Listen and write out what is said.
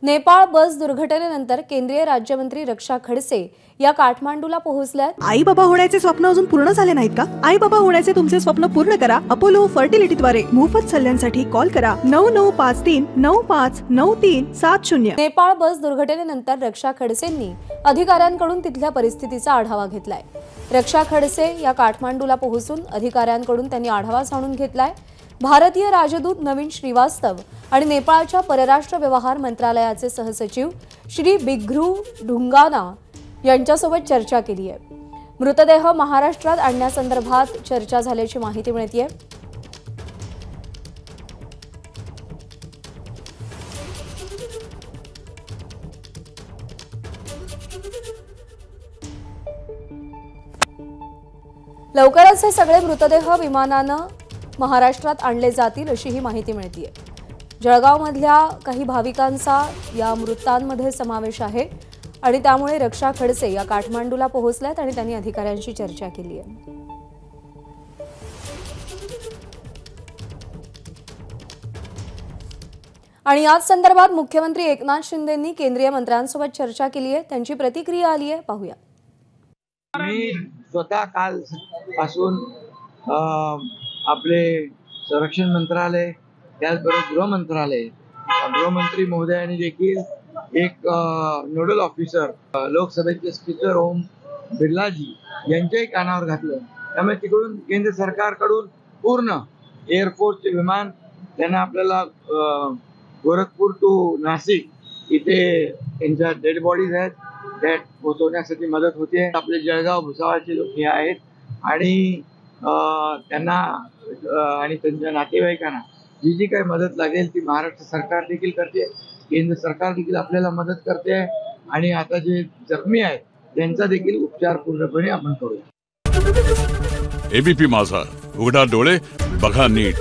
नेपाळ बस दुर्घटनेनंतर केंद्रीय राज्यमंत्री रक्षा खडसे या काठमांडूला पोहोचल्यात। आई बाबा होण्याचे स्वप्न अजून पूर्ण झाले नाहीत का? आई बाबा होण्याचे तुमचे स्वप्न पूर्ण करा अपोलो फर्टिलिटीद्वारे। मोफत सल्ल्यांसाठी कॉल करा 9953959370। नेपाळ बस दुर्घटनेनंतर रक्षा खडसेंनी अधिकाऱ्यांकडून तिथल्या परिस्थितीचा आढावा घेतलाय। रक्षा खडसे या काठमांडूला पोहोचून अधिकाऱ्यांकडून त्यांनी आढावा जाणून घेतलाय। भारतीय राजदूत नवीन श्रीवास्तव आणि नेपाळच्या परराष्ट्र व्यवहार मंत्रालयाचे सहसचिव श्री बिघ्रू ढुंगाना यांच्यासोबत चर्चा केली आहे। मृतदेह महाराष्ट्रात आणण्यासंदर्भात चर्चा झाल्याची माहिती मिळतेय। लवकरच हे सगळे मृतदेह विमानानं महाराष्ट्रात आणले जातील अशी ही माहिती मिळतेय। जळगावमधल्या काही भाविकांचा या मृतांमध्ये समावेश आहे आणि त्यामुळे रक्षा खडसे या काठमांडूला पोहोचल्यात आणि त्यांनी अधिकाऱ्यांशी चर्चा केली आहे। आणि याच संदर्भात मुख्यमंत्री एकनाथ शिंदेंनी केंद्रीय मंत्र्यांसोबत चर्चा केली आहे। त्यांची प्रतिक्रिया आली आहे, पाहूया। मी स्वतः काल पासून आपले संरक्षण मंत्रालय त्याचबरोबर गृह मंत्रालय गृहमंत्री महोदयांनी देखील एक नोडल ऑफिसर लोकसभेचे स्पीकर ओम बिर्लाजी यांच्याही कानावर घातलं। त्यामुळे तिकडून केंद्र सरकारकडून पूर्ण एअरफोर्सचे विमान त्यांना आपल्याला गोरखपूर टू नाशिक इथे त्यांच्या डेड बॉडीज आहेत त्या पोहोचवण्यासाठी मदत होते। आपले जळगाव भुसावळचे लोक हे आहेत आणि त्यांना आणि त्यांच्या नातेवाईकांना जी जी काही मदत लागेल ती महाराष्ट्र सरकार देखील करते, केंद्र सरकार देखील आपल्याला मदत करते आणि आता जे जखमी आहेत त्यांचा देखील उपचार पूर्णपणे आपण करूया। एबीपी माझा, उघडा डोळे बघा नीट।